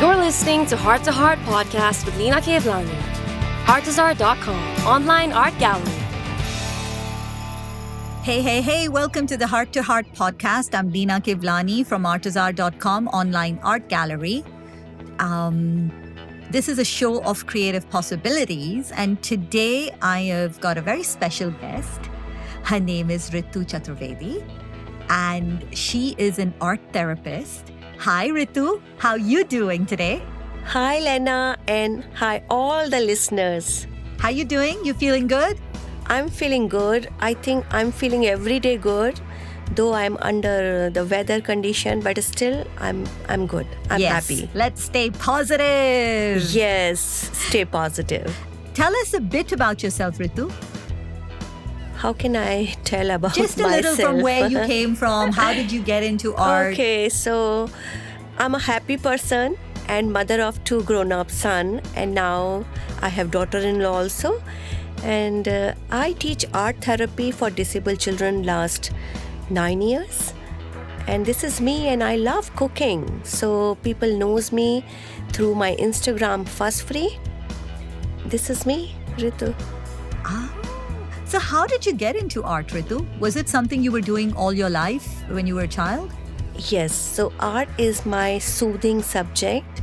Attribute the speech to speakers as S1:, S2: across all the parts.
S1: You're listening to Heart Podcast with Lina Kevlani. Artezaar.com, online art gallery.
S2: Hey, welcome to the Heart Podcast. I'm Lina Kevlani from Artezaar.com, online art gallery. This is a show of creative possibilities, and today I have got a very special guest. Her name is Ritu Chaturvedi, and she is an art therapist. Hi, Ritu. How you doing today?
S3: Hi, Lena, and hi, all the listeners.
S2: How you doing? You feeling good?
S3: I'm feeling good. I think I'm feeling every day good, though I'm under the weather condition, but still I'm good. I'm happy.
S2: Let's stay positive.
S3: Yes, stay positive.
S2: Tell us a bit about yourself, Ritu.
S3: How can I tell about myself?
S2: Just a little from where you came from. How did you get into art?
S3: Okay, so I'm a happy person and mother of 2 grown-up sons, and now I have daughter-in-law also. And I teach art therapy for disabled children last 9 years. And this is me, and I love cooking. So people knows me through my Instagram Fuss Free. This is me, Ritu.
S2: So how did you get into art, Ritu? Was it something you were doing all your life when you were a child?
S3: Yes, so art is my soothing subject,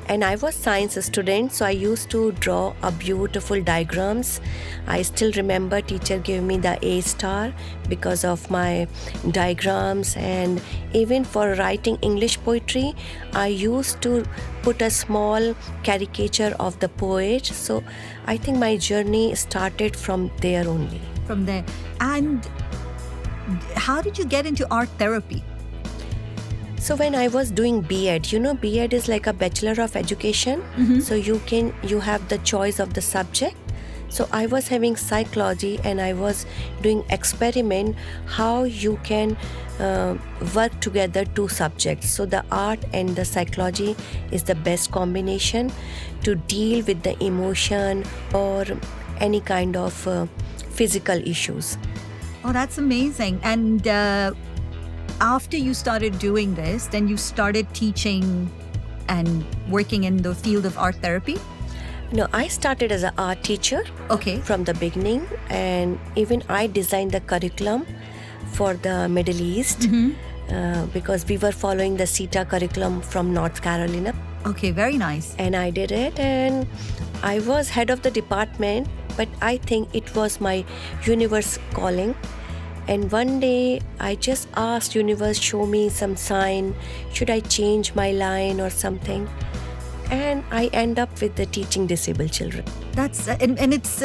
S3: and I was science student, so I used to draw a beautiful diagrams. I still remember teacher gave me the A star because of my diagrams, and even for writing English poetry, I used to put a small caricature of the poet. So I think my journey started from there only.
S2: From there. And how did you get into art therapy?
S3: So when I was doing B.Ed, B.Ed is like a Bachelor of Education.
S2: Mm-hmm.
S3: So you have the choice of the subject. So I was having psychology, and I was doing experiment how you can work together 2 subjects. So the art and the psychology is the best combination to deal with the emotion or any kind of physical issues.
S2: Oh, that's amazing. And after you started doing this, then you started teaching and working in the field of art therapy?
S3: No, I started as an art teacher from the beginning, and even I designed the curriculum for the Middle East.
S2: Mm-hmm.
S3: Because we were following the CETA curriculum from North Carolina.
S2: Okay, very nice.
S3: And I did it, and I was head of the department, but I think it was my universe calling. And one day I just asked universe, show me some sign, should I change my line or something? And I end up with the teaching disabled children.
S2: That's and it's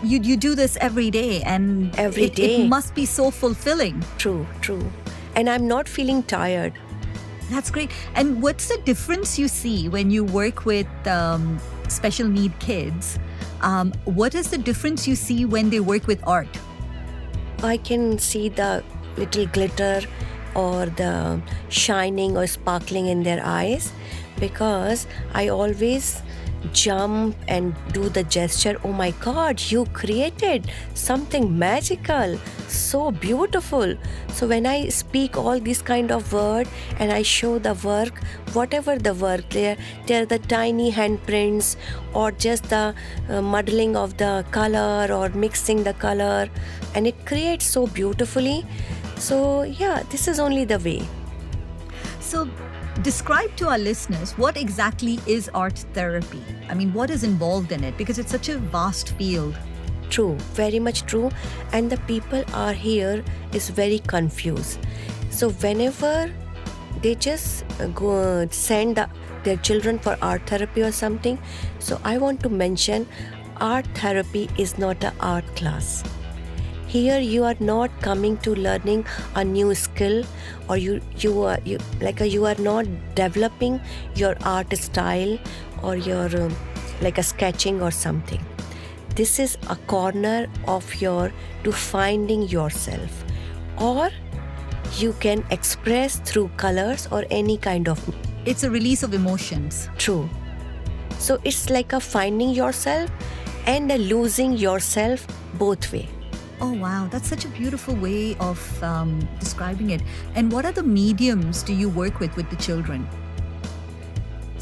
S2: you do this every day, and
S3: every day
S2: it must be so fulfilling.
S3: True. And I'm not feeling tired.
S2: That's great. And what's the difference you see when you work with special need kids? What is the difference you see when they work with art?
S3: I can see the little glitter or the shining or sparkling in their eyes, because I always jump and do the gesture. Oh my God, you created something magical, so beautiful. So when I speak all these kind of words and I show the work, whatever the work, they're the tiny handprints or just the muddling of the color or mixing the color, and it creates so beautifully. So yeah, this is only the way.
S2: So describe to our listeners, what exactly is art therapy? I mean, what is involved in it? Because it's such a vast field.
S3: True, very much true. And the people are here is very confused. So whenever they just go send their children for art therapy or something, so I want to mention art therapy is not an art class. Here you are not coming to learning a new skill, or you are not developing your art style or your like a sketching or something. This is a corner of to finding yourself, or you can express through colors or any kind of.
S2: It's a release of emotions.
S3: True. So it's like a finding yourself and a losing yourself both way.
S2: Oh, wow. That's such a beautiful way of describing it. And what other mediums do you work with the children?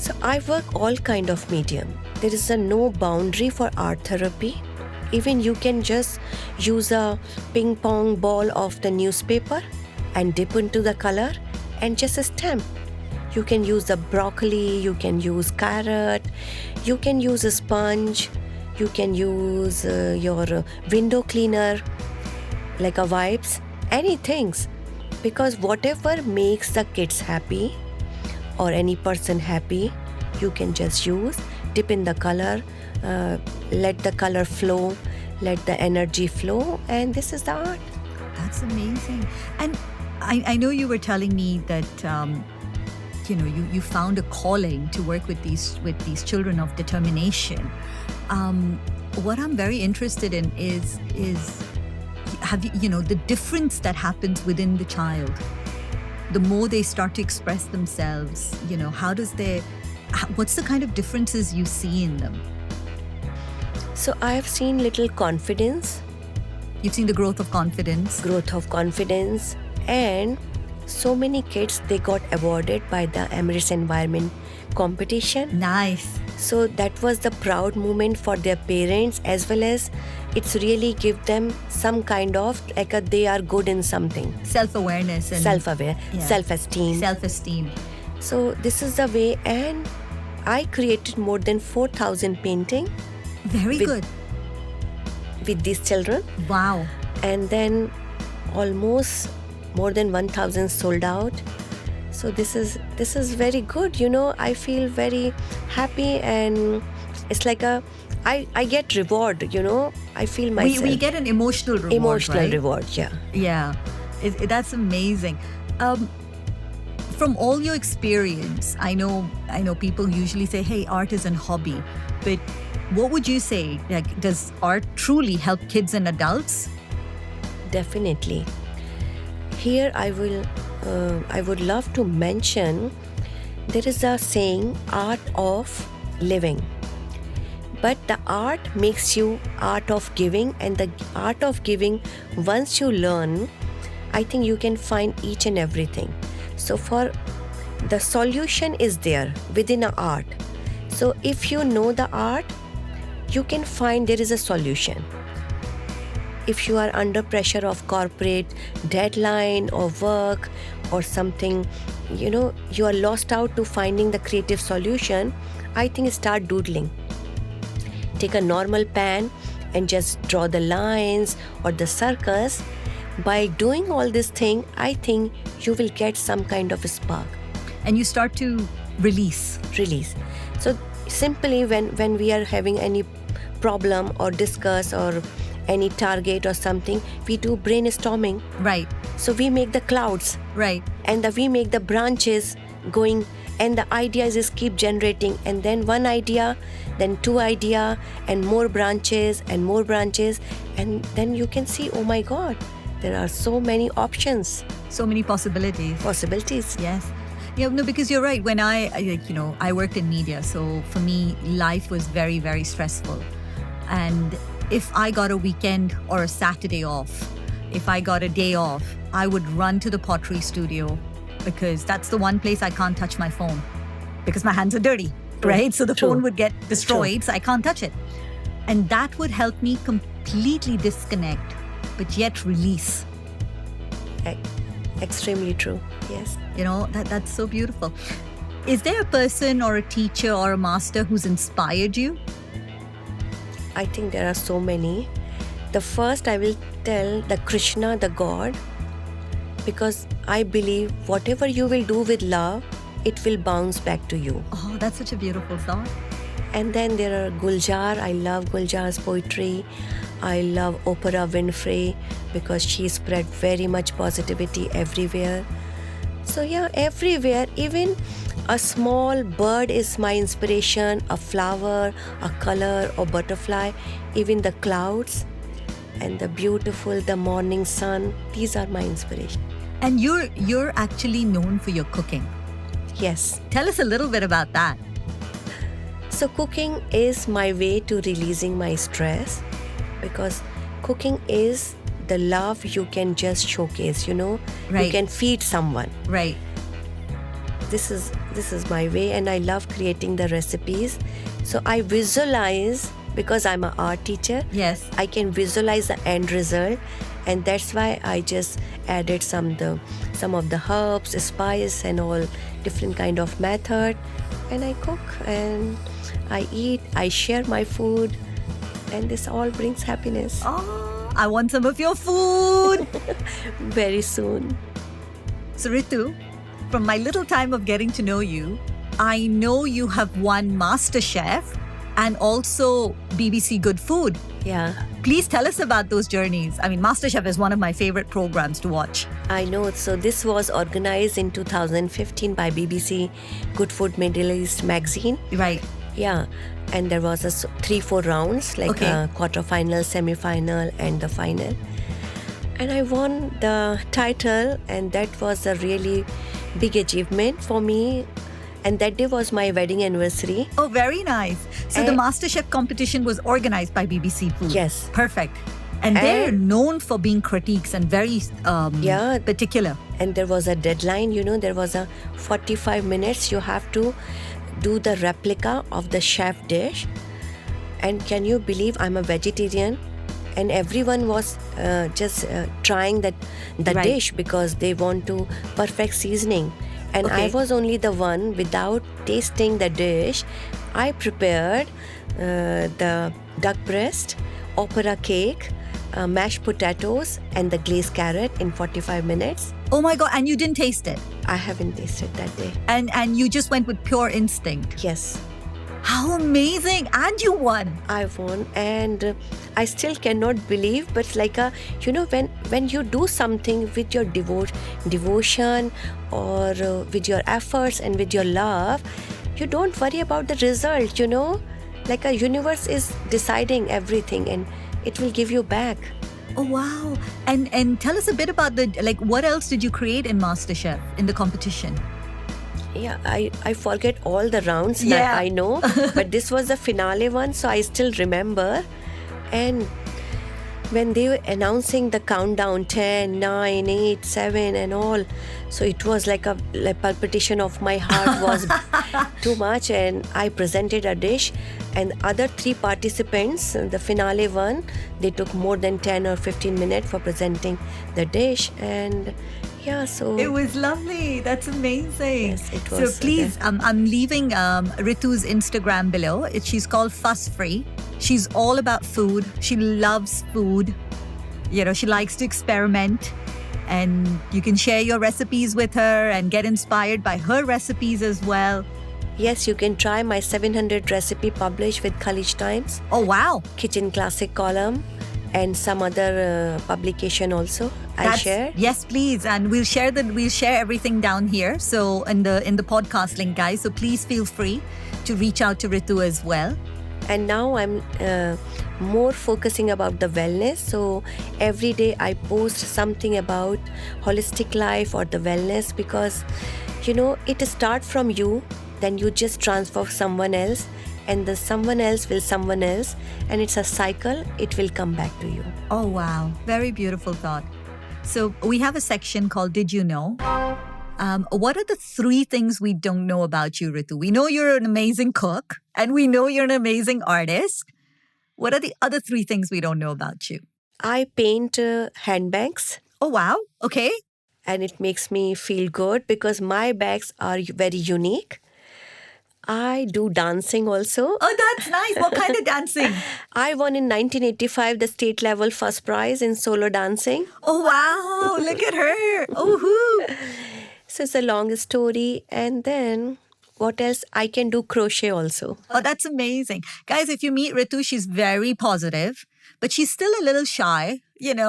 S3: So I work all kind of medium. There is no boundary for art therapy. Even you can just use a ping pong ball of the newspaper and dip into the color and just stamp. You can use the broccoli, you can use carrot, you can use a sponge, you can use your window cleaner, like a wipes, anything. Because whatever makes the kids happy or any person happy, you can just use, dip in the color, let the color flow, let the energy flow, and this is the art.
S2: That's amazing. And I know you were telling me that you found a calling to work with these children of determination. What I'm very interested in is have the difference that happens within the child. The more they start to express themselves, what's the kind of differences you see in them?
S3: So I have seen little confidence.
S2: You've seen the growth of confidence.
S3: And so many kids, they got awarded by the Emirates Environment competition.
S2: Nice.
S3: So that was the proud moment for their parents, as well as it's really give them some kind of they are good in something.
S2: Self-awareness and
S3: self-esteem. So this is the way, and I created more than 4,000 painting.
S2: Very good.
S3: With these children.
S2: Wow.
S3: And then almost more than 1,000 sold out. So this is very good. I feel very happy, and it's like I get reward. I feel myself.
S2: We get an emotional reward. Right?
S3: Reward, yeah.
S2: Yeah, that's amazing. From all your experience, I know people usually say, "Hey, art is a hobby," but what would you say? Does art truly help kids and adults?
S3: Definitely. Here I would love to mention, there is a saying, art of living. But the art makes you art of giving, and the art of giving, once you learn, I think you can find each and everything. So for the solution is there within an art. So if you know the art, you can find there is a solution. If you are under pressure of corporate deadline or work or something, you are lost out to finding the creative solution, I think start doodling. Take a normal pen and just draw the lines or the circles. By doing all this thing, I think you will get some kind of a spark.
S2: And you start to release.
S3: So simply when we are having any problem or discuss or any target or something, we do brainstorming.
S2: Right.
S3: So we make the clouds.
S2: Right.
S3: And we make the branches going, and the ideas is keep generating, and then one idea, then two idea, and more branches, and then you can see, oh my God, there are so many options.
S2: So many possibilities. Yes. No, because you're right. When I worked in media, so for me, life was very, very stressful. And if I got a weekend or a Saturday off, if I got a day off, I would run to the pottery studio, because that's the one place I can't touch my phone because my hands are dirty, right? So the phone would get destroyed, so I can't touch it. And that would help me completely disconnect, but yet release.
S3: Extremely true, yes.
S2: That's so beautiful. Is there a person or a teacher or a master who's inspired you?
S3: I think there are so many. The first I will tell the Krishna, the God, because I believe whatever you will do with love, it will bounce back to you.
S2: Oh, that's such a beautiful thought.
S3: And then there are Guljar. I love Guljar's poetry. I love Oprah Winfrey because she spread very much positivity everywhere. So yeah, everywhere, even a small bird is my inspiration, a flower, a color or butterfly, even the clouds and the morning sun, these are my inspiration.
S2: And you're actually known for your cooking.
S3: Yes.
S2: Tell us a little bit about that.
S3: So cooking is my way to releasing my stress, because cooking is the love you can just showcase,
S2: Right.
S3: You can feed someone.
S2: Right.
S3: this is my way, and I love creating the recipes. So I visualize, because I'm an art teacher.
S2: Yes.
S3: I can visualize the end result, and that's why I just added some of the herbs, spice, and all different kind of method, and I cook and I eat. I share my food, and this all brings happiness.
S2: Oh, I want some of your food.
S3: Very soon.
S2: So Ritu, from my little time of getting to know you, I know you have won MasterChef and also BBC Good Food.
S3: Yeah,
S2: Please tell us about those journeys. I mean, MasterChef is one of my favorite programs to watch.
S3: I know. So this was organized in 2015 by BBC Good Food Middle East magazine.
S2: Right.
S3: Yeah, and there was 3-4 rounds, like
S2: Okay.
S3: quarter-final, semi-final, and the final. And I won the title, and that was a really big achievement for me. And that day was my wedding anniversary.
S2: Oh, very nice. So the
S3: And-
S2: MasterChef competition was organized by BBC Food.
S3: Yes.
S2: Perfect. And they're known for being critiques and very
S3: Yeah.
S2: particular.
S3: And there was a deadline, there was a 45 minutes. You have to do the replica of the chef dish. And can you believe I'm a vegetarian? And everyone was just trying the
S2: Right.
S3: dish because they want to perfect seasoning. And I
S2: Okay.
S3: was only the one without tasting the dish. I prepared the duck breast, opera cake, mashed potatoes, and the glazed carrot in 45 minutes.
S2: Oh my God. And you didn't taste it.
S3: I haven't tasted that day.
S2: And you just went with pure instinct.
S3: Yes,
S2: How amazing. And you won.
S3: I won, and I still cannot believe. But like when you do something with your devotion or with your efforts and with your love, you don't worry about the result. Like a universe is deciding everything, and it will give you back.
S2: Oh, wow. And tell us a bit about what else did you create in MasterChef in the competition?
S3: Yeah, I forget all the rounds.
S2: Yeah.
S3: I know, but this was the finale one, so I still remember. And when they were announcing the countdown 10, 9, 8, 7 and all, so it was like a palpitation of my heart was too much, and I presented a dish, and other 3 participants, the finale one, they took more than 10 or 15 minutes for presenting the dish. And yeah, so
S2: It was lovely. That's amazing.
S3: Yes, it
S2: So
S3: was,
S2: please, I'm leaving Ritu's Instagram below. She's called Fuss Free. She's all about food. She loves food. She likes to experiment. And you can share your recipes with her and get inspired by her recipes as well.
S3: yes, you can try my 700 recipe published with College Times,
S2: Oh, wow.
S3: Kitchen Classic column, and some other publication also. I share.
S2: Yes, please. And we'll share everything down here. So in the podcast link, guys. So please feel free to reach out to Ritu as well.
S3: And now I'm more focusing about the wellness. So every day I post something about holistic life or the wellness, because it starts from you, then you just transfer someone else, and the someone else will someone else, and it's a cycle. It will come back to you.
S2: Oh, wow. Very beautiful thought. So we have a section called Did You Know? What are the 3 things we don't know about you, Ritu? We know you're an amazing cook, and we know you're an amazing artist. What are the other 3 things we don't know about you?
S3: I paint handbags,
S2: Oh, wow. Okay.
S3: and it makes me feel good because my bags are very unique. I do dancing also.
S2: Oh, that's nice. What kind of dancing?
S3: I won in 1985 the state level first prize in solo dancing.
S2: Oh, wow. Look at her. Oh,
S3: So it's a long story. And then what else? I can do crochet also.
S2: Oh, that's amazing. Guys, if you meet Ritu, she's very positive, but she's still a little shy,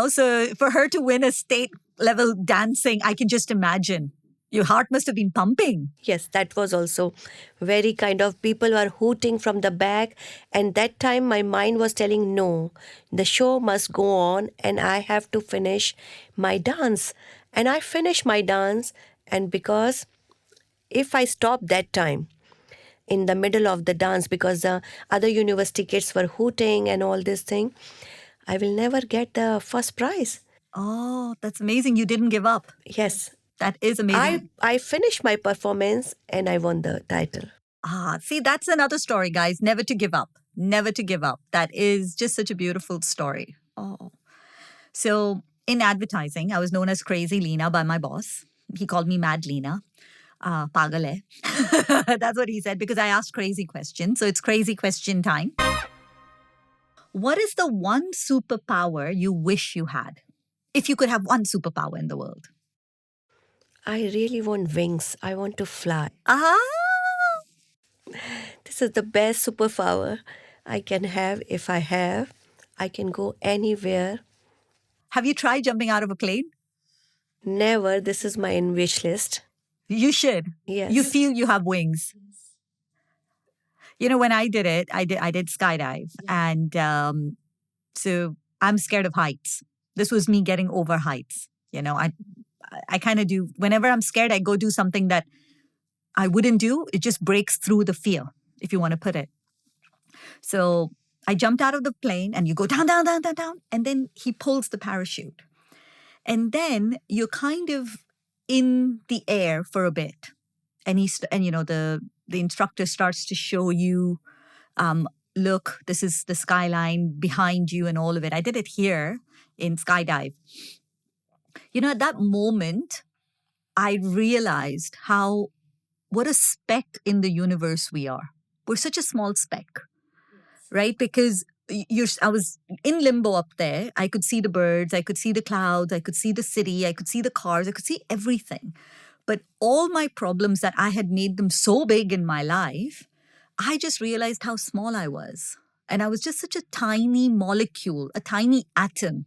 S2: so for her to win a state level dancing, I can just imagine. Your heart must have been pumping.
S3: Yes, that was also very kind of people were hooting from the back. And that time my mind was telling, no, the show must go on and I have to finish my dance. And I finished my dance. And because if I stop that time in the middle of the dance, because the other university kids were hooting and all this thing, I will never get the first prize.
S2: Oh, that's amazing. You didn't give up.
S3: Yes.
S2: That is amazing.
S3: I finished my performance and I won the title.
S2: See, that's another story, guys. Never to give up. Never to give up. That is just such a beautiful story. Oh. So in advertising, I was known as Crazy Leena by my boss. He called me Mad Leena. Pagal hai. That's what he said because I asked crazy questions. So it's crazy question time. What is the one superpower you wish you had? If you could have one superpower in the world.
S3: I really want wings. I want to fly. This is the best superpower I can have. If I can go anywhere.
S2: Have you tried jumping out of a plane?
S3: Never. This is my wish list.
S2: You should.
S3: Yes.
S2: You feel you have wings. You know, when I did it, I did skydive. And so I'm scared of heights. This was me getting over heights. You know, I kind of do, whenever I'm scared, I go do something that I wouldn't do. It just breaks through the fear, if you want to put it. So I jumped out of the plane and you go down, down, down, down, down. And then he pulls the parachute. And then you're kind of in the air for a bit. And the instructor starts to show you, look, this is the skyline behind you and all of it. I did it here in skydive. You know, at that moment, I realized what a speck in the universe we are. We're such a small speck, right? Because I was in limbo up there. I could see the birds, I could see the clouds, I could see the city, I could see the cars, I could see everything. But all my problems that I had made them so big in my life, I just realized how small I was. And I was just such a tiny molecule, a tiny atom.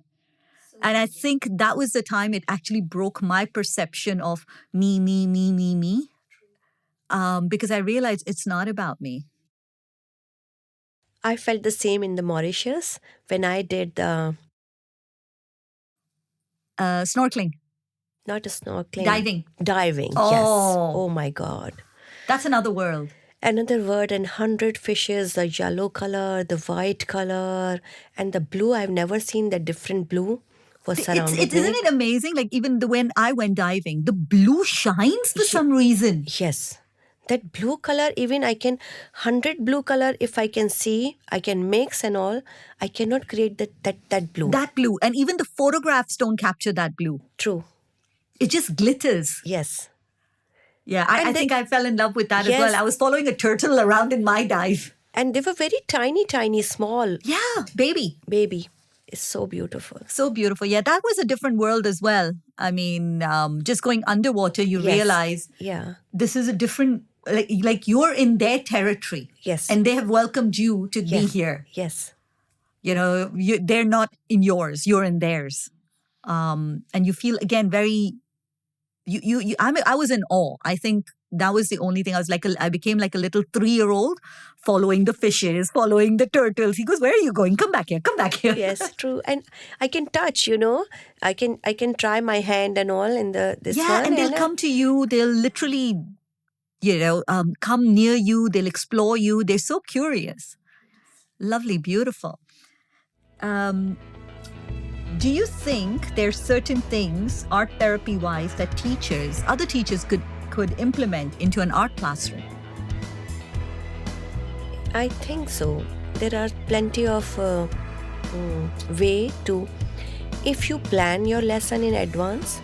S2: And I think that was the time it actually broke my perception of me. Because I realized it's not about me.
S3: I felt the same in the Mauritius when I did the...
S2: Snorkeling.
S3: Not a snorkeling.
S2: Diving.
S3: Yes. Oh my God.
S2: That's another world.
S3: Another word, and 100 fishes, the yellow color, the white color, and the blue. I've never seen the different blue was surrounded me.
S2: Isn't it amazing? Like even when I went diving, the blue shines for some reason.
S3: Yes. That blue color, even 100 blue color, if I can see, I can mix and all, I cannot create that blue.
S2: That blue. And even the photographs don't capture that blue.
S3: True.
S2: It just glitters.
S3: Yes.
S2: Yeah, I think I fell in love with that as well. I was following a turtle around in my dive.
S3: And they were very tiny, small.
S2: Yeah, baby.
S3: It's so beautiful.
S2: So beautiful. Yeah, that was a different world as well. I mean, just going underwater, you realize this is a different, like you're in their territory.
S3: Yes.
S2: And they have welcomed you to be here.
S3: Yes.
S2: You know, they're not in yours, you're in theirs. And you feel, again, very... I was in awe. I think that was the only thing. I became like a little 3-year-old following the fishes, following the turtles. He goes, "Where are you going? Come back here.
S3: Yes, true. And I can touch, I can try my hand and all in this one.
S2: Yeah, and they'll come to you. They'll literally, come near you. They'll explore you. They're so curious. Lovely, beautiful. Do you think there's certain things, art therapy-wise, that other teachers could implement into an art classroom?
S3: I think so. There are plenty of way to, if you plan your lesson in advance,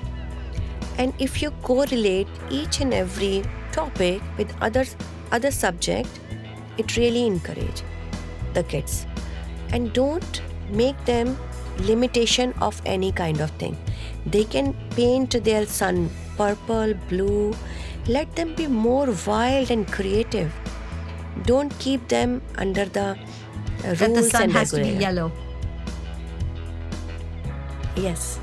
S3: and if you correlate each and every topic with other subject, it really encourages the kids. And don't make them limitation of any kind of thing. They can paint their sun purple, blue. Let them be more wild and creative. Don't keep them under the rules
S2: that the sun
S3: and
S2: has to be yellow.
S3: Yes.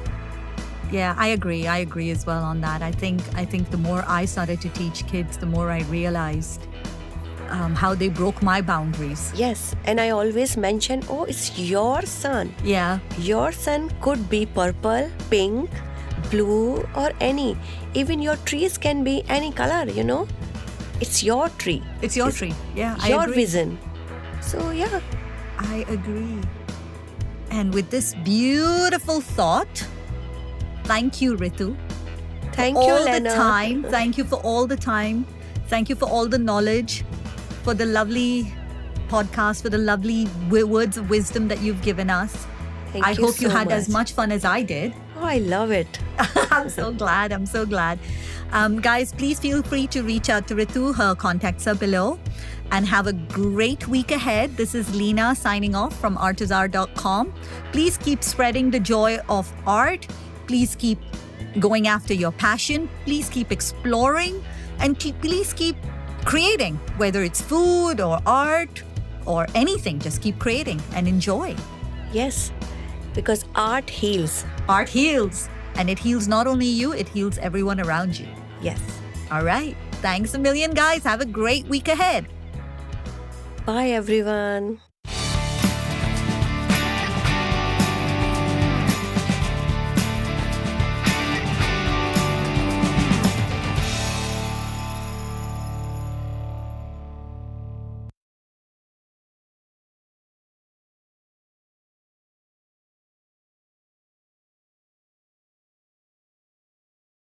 S2: Yeah, I agree as well on that. I think the more I started to teach kids, the more I realized how they broke my boundaries.
S3: Yes, and I always mention, it's your sun.
S2: Yeah.
S3: Your sun could be purple, pink, blue, or any. Even your trees can be any color, It's your tree.
S2: It's your tree. Yeah, I
S3: your
S2: agree.
S3: Vision. So, yeah.
S2: I agree. And with this beautiful thought, thank you, Ritu.
S3: Thank
S2: for
S3: you,
S2: all the
S3: Lena.
S2: time. Thank you for all the time. Thank you for all the knowledge, for the lovely podcast, for the lovely words of wisdom that you've given us. I hope you had as much fun as I did.
S3: Oh, I love it.
S2: I'm so glad. I'm so glad. Guys, please feel free to reach out to Ritu. Her contacts are below. And have a great week ahead. This is Leena signing off from Artezaar.com. Please keep spreading the joy of art. Please keep going after your passion. Please keep exploring. And please keep creating, whether it's food or art or anything. Just keep creating and enjoy.
S3: Yes, because art heals.
S2: Art heals. And it heals not only you, it heals everyone around you.
S3: Yes.
S2: All right. Thanks a million, guys. Have a great week ahead.
S3: Bye, everyone.